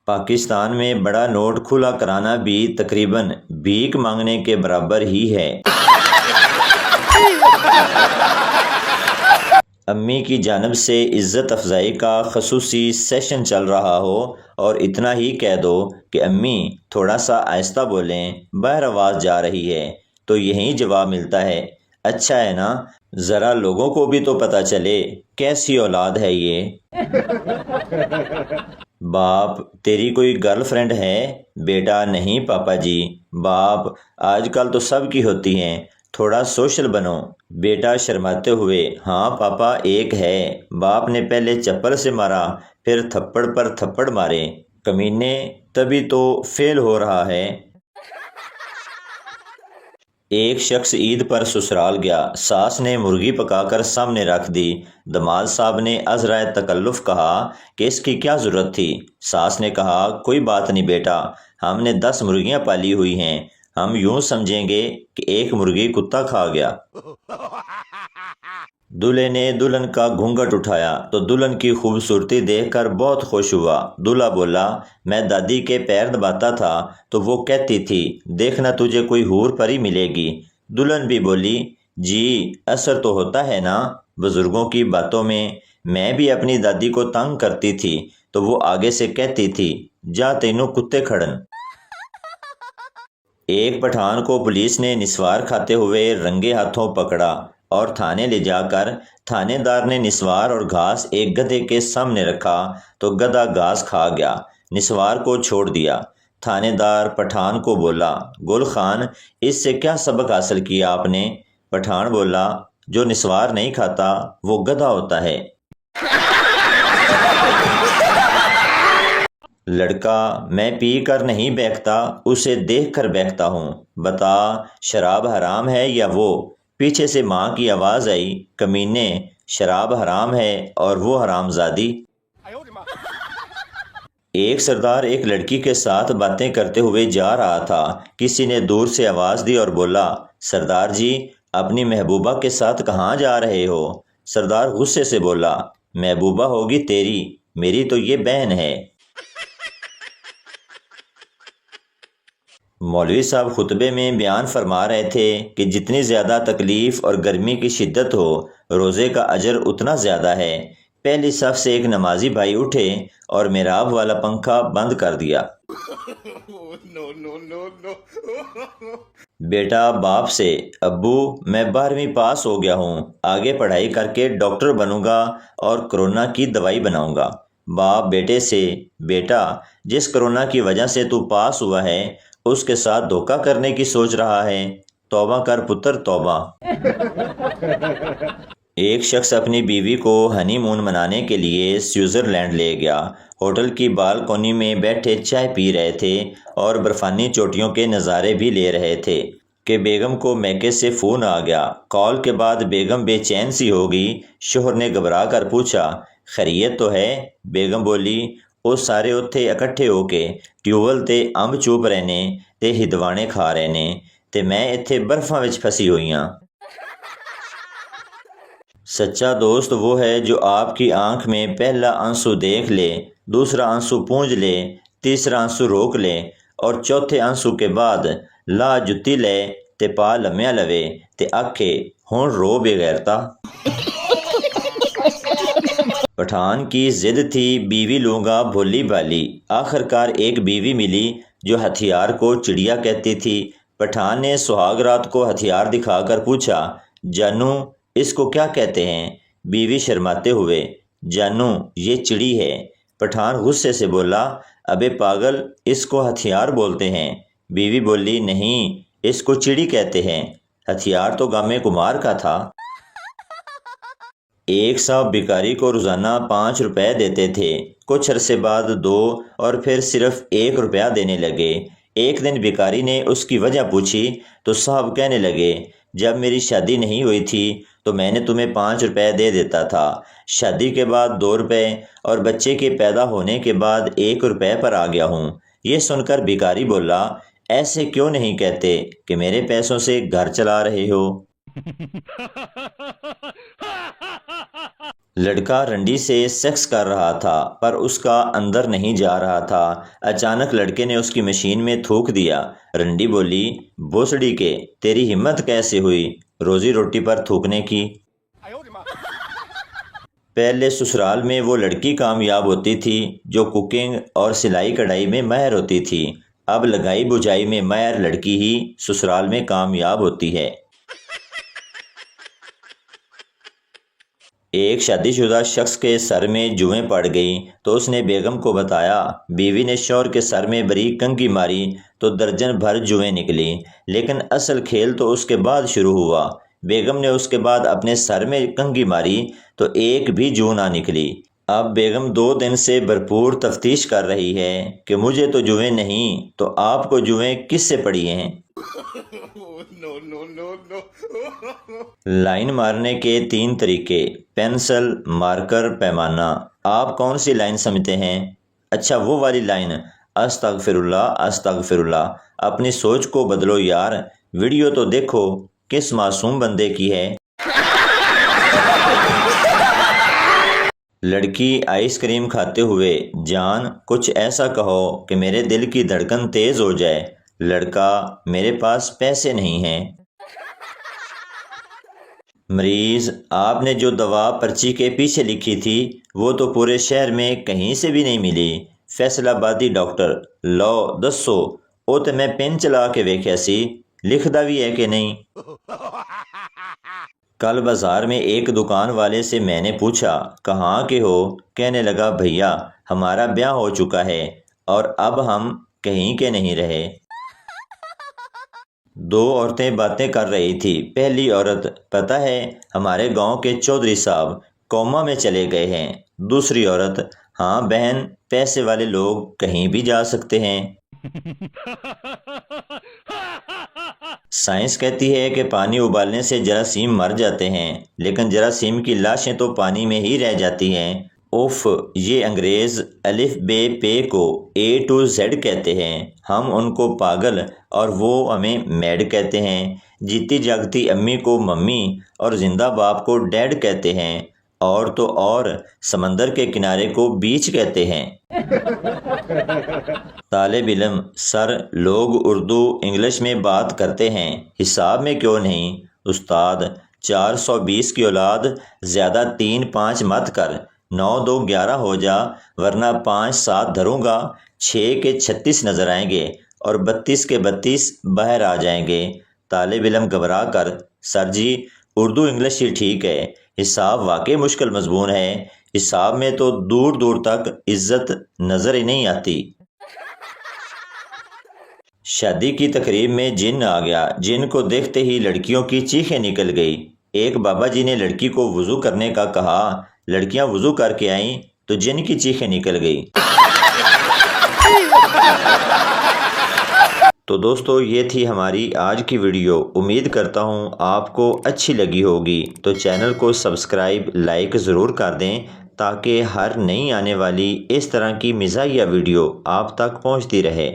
پاکستان میں بڑا نوٹ کھلا کرانا بھی تقریباً بھیک مانگنے کے برابر ہی ہے۔ امی کی جانب سے عزت افزائی کا خصوصی سیشن چل رہا ہو اور اتنا ہی کہہ دو کہ امی تھوڑا سا آہستہ بولیں، باہر آواز جا رہی ہے، تو یہی جواب ملتا ہے، اچھا ہے نا، ذرا لوگوں کو بھی تو پتہ چلے کیسی اولاد ہے یہ۔ باپ تیری کوئی گرل فرینڈ ہے؟ بیٹا نہیں پاپا جی۔ باپ آج کل تو سب کی ہوتی ہیں، تھوڑا سوشل بنو۔ بیٹا شرماتے ہوئے ہاں پاپا ایک ہے۔ باپ نے پہلے چپل سے مارا پھر تھپڑ پر تھپڑ مارے۔ کمینے تبھی تو فیل ہو رہا ہے۔ ایک شخص عید پر سسرال گیا، ساس نے مرغی پکا کر سامنے رکھ دی۔ داماد صاحب نے عذرائے تکلف کہا کہ اس کی کیا ضرورت تھی؟ ساس نے کہا کوئی بات نہیں بیٹا، ہم نے 10 مرغیاں پالی ہوئی ہیں، ہم یوں سمجھیں گے کہ ایک مرغی کتا کھا گیا۔ دولہے نے دلہن کا گھونگھٹ اٹھایا تو دلہن کی خوبصورتی دیکھ کر بہت خوش ہوا۔ دولہا بولا میں دادی کے پیر دباتا تھا تو وہ کہتی تھی دیکھنا تجھے کوئی حور پری ملے گی۔ دلہن بھی بولی جی اثر تو ہوتا ہے نا بزرگوں کی باتوں میں۔ میں بھی اپنی دادی کو تنگ کرتی تھی تو وہ آگے سے کہتی تھی جا تینوں کتے کھڑن۔ ایک پٹھان کو پولیس نے نسوار کھاتے ہوئے رنگے ہاتھوں پکڑا اور تھانے لے جا کر تھانے دار نے نسوار اور گھاس ایک گدھے کے سامنے رکھا تو گدھا گھاس کھا گیا، نسوار کو چھوڑ دیا۔ تھانے دار پٹھان کو بولا گل خان اس سے کیا سبق حاصل کیا آپ نے؟ پٹھان بولا جو نسوار نہیں کھاتا وہ گدھا ہوتا ہے۔ لڑکا میں پی کر نہیں بہکتا، اسے دیکھ کر بہکتا ہوں، بتا شراب حرام ہے یا وہ؟ پیچھے سے ماں کی آواز آئی کمینے شراب حرام ہے اور وہ حرام زادی۔ ایک سردار ایک لڑکی کے ساتھ باتیں کرتے ہوئے جا رہا تھا، کسی نے دور سے آواز دی اور بولا سردار جی اپنی محبوبہ کے ساتھ کہاں جا رہے ہو؟ سردار غصے سے بولا محبوبہ ہوگی تیری، میری تو یہ بہن ہے۔ مولوی صاحب خطبے میں بیان فرما رہے تھے کہ جتنی زیادہ تکلیف اور گرمی کی شدت ہو روزے کا اجر اتنا زیادہ ہے۔ پہلی صف سے ایک نمازی بھائی اٹھے اور محراب والا پنکھا بند کر دیا۔ بیٹا باپ سے ابو میں 12ویں پاس ہو گیا ہوں، آگے پڑھائی کر کے ڈاکٹر بنوں گا اور کرونا کی دوائی بناؤں گا۔ باپ بیٹے سے بیٹا جس کرونا کی وجہ سے تو پاس ہوا ہے اس کے ساتھ دھوکہ کرنے کی سوچ رہا ہے، توبہ کر پتر توبہ۔ ایک شخص اپنی بیوی کو ہنی مون منانے کے لیے سوئٹزرلینڈ لے گیا۔ ہوٹل کی بالکونی میں بیٹھے چائے پی رہے تھے اور برفانی چوٹیوں کے نظارے بھی لے رہے تھے کہ بیگم کو میکے سے فون آ گیا۔ کال کے بعد بیگم بے چین سی ہو گئی۔ شوہر نے گھبرا کر پوچھا خیریت تو ہے؟ بیگم بولی وہ سارے اتھے اکٹھے ہو کے ٹیوبل تے امب چوپ رہنے تے ہدوانے کھا رہنے تے میں اتھے برفاں وچ پھسی ہوئی ہاں۔ سچا دوست وہ ہے جو آپ کی آنکھ میں پہلا آنسو دیکھ لے، دوسرا آنسو پونجھ لے، تیسرا آنسو روک لے اور چوتھے آنسو کے بعد لا جتی لے تے پا لمیا لوے تے آکھے ہن رو بے غیرتا۔ پٹھان کی ضد تھی بیوی لوں گا بھولی بھالی، آخر کار ایک بیوی ملی جو ہتھیار کو چڑیا کہتی تھی۔ پٹھان نے سہاگ رات کو ہتھیار دکھا کر پوچھا جانو اس کو کیا کہتے ہیں؟ بیوی شرماتے ہوئے جانو یہ چڑی ہے۔ پٹھان غصے سے بولا ابے پاگل اس کو ہتھیار بولتے ہیں۔ بیوی بولی نہیں اس کو چڑی کہتے ہیں، ہتھیار تو گامے کمار کا تھا۔ ایک صاحب بھکاری کو روزانہ 5 روپے دیتے تھے، کچھ عرصے بعد 2 اور پھر صرف 1 روپیہ دینے لگے۔ ایک دن بھکاری نے اس کی وجہ پوچھی تو صاحب کہنے لگے جب میری شادی نہیں ہوئی تھی تو میں نے تمہیں 5 روپے دے دیتا تھا، شادی کے بعد 2 روپے اور بچے کے پیدا ہونے کے بعد 1 روپے پر آ گیا ہوں۔ یہ سن کر بھکاری بولا ایسے کیوں نہیں کہتے کہ میرے پیسوں سے گھر چلا رہے ہو؟ لڑکا رنڈی سے سیکس کر رہا تھا پر اس کا اندر نہیں جا رہا تھا۔ اچانک لڑکے نے اس کی مشین میں تھوک دیا۔ رنڈی بولی، بھوسڑی کے، تیری ہمت کیسے ہوئی روزی روٹی پر تھوکنے کی؟ پہلے سسرال میں وہ لڑکی کامیاب ہوتی تھی جو کوکنگ اور سلائی کڑھائی میں ماہر ہوتی تھی، اب لگائی بجائی میں ماہر لڑکی ہی سسرال میں کامیاب ہوتی ہے۔ ایک شادی شدہ شخص کے سر میں جوئیں پڑ گئیں تو اس نے بیگم کو بتایا۔ بیوی نے شوہر کے سر میں بریک کنگھی ماری تو درجن بھر جوئیں نکلی، لیکن اصل کھیل تو اس کے بعد شروع ہوا۔ بیگم نے اس کے بعد اپنے سر میں کنگھی ماری تو ایک بھی جو نہ نکلی۔ اب بیگم 2 دن سے بھرپور تفتیش کر رہی ہے کہ مجھے تو جوئیں نہیں تو آپ کو جوئیں کس سے پڑی ہیں؟ لائن مارنے کے 3 طریقے: پینسل، مارکر، پیمانہ۔ آپ کون سی لائن سمجھتے ہیں؟ اچھا وہ والی لائن، استغفر اللہ استغفر اللہ۔ اپنی سوچ کو بدلو یار، ویڈیو تو دیکھو کس معصوم بندے کی ہے۔ لڑکی آئس کریم کھاتے ہوئے، جان کچھ ایسا کہو کہ میرے دل کی دھڑکن تیز ہو جائے۔ لڑکا، میرے پاس پیسے نہیں ہیں۔ مریض، آپ نے جو دوا پرچی کے پیچھے لکھی تھی وہ تو پورے شہر میں کہیں سے بھی نہیں ملی۔ فیصل آبادی ڈاکٹر، لو دسو او تے میں پین چلا کے ویکھیا سی، لکھدا بھی ہے کہ نہیں؟ کل بازار میں ایک دکان والے سے میں نے پوچھا کہاں کے ہو؟ کہنے لگا بھیا ہمارا بیاہ ہو چکا ہے اور اب ہم کہیں کے نہیں رہے۔ 2 عورتیں باتیں کر رہی تھی۔ پہلی عورت، پتہ ہے ہمارے گاؤں کے چودھری صاحب کوما میں چلے گئے ہیں۔ دوسری عورت، ہاں بہن، پیسے والے لوگ کہیں بھی جا سکتے ہیں۔ سائنس کہتی ہے کہ پانی ابالنے سے جراثیم مر جاتے ہیں، لیکن جراثیم کی لاشیں تو پانی میں ہی رہ جاتی ہیں۔ اوف، یہ انگریز الف بے پے کو A to Z کہتے ہیں، ہم ان کو پاگل اور وہ ہمیں میڈ کہتے ہیں۔ جیتی جاگتی امی کو ممی اور زندہ باپ کو ڈیڈ کہتے ہیں، اور تو اور سمندر کے کنارے کو بیچ کہتے ہیں۔ طالب علم، سر لوگ اردو انگلش میں بات کرتے ہیں، حساب میں کیوں نہیں؟ استاد، 420 کی اولاد زیادہ 3 5 مت کر، 9 2 11 ہو جا، ورنہ 5 7 دھروں گا، 6 کے 36 نظر آئیں گے اور 32 کے 32 باہر آ جائیں گے۔ طالب علم گھبرا کر، سر جی اردو انگلش ہی ٹھیک ہے، حساب واقعی مشکل مضمون ہے، حساب میں تو دور دور تک عزت نظر ہی نہیں آتی۔ شادی کی تقریب میں جن آ گیا، جن کو دیکھتے ہی لڑکیوں کی چیخیں نکل گئی۔ ایک بابا جی نے لڑکی کو وضو کرنے کا کہا، لڑکیاں وضو کر کے آئیں تو جن کی چیخیں نکل گئی۔ تو دوستو یہ تھی ہماری آج کی ویڈیو، امید کرتا ہوں آپ کو اچھی لگی ہوگی، تو چینل کو سبسکرائب لائک ضرور کر دیں تاکہ ہر نئی آنے والی اس طرح کی مزاحیہ ویڈیو آپ تک پہنچتی رہے۔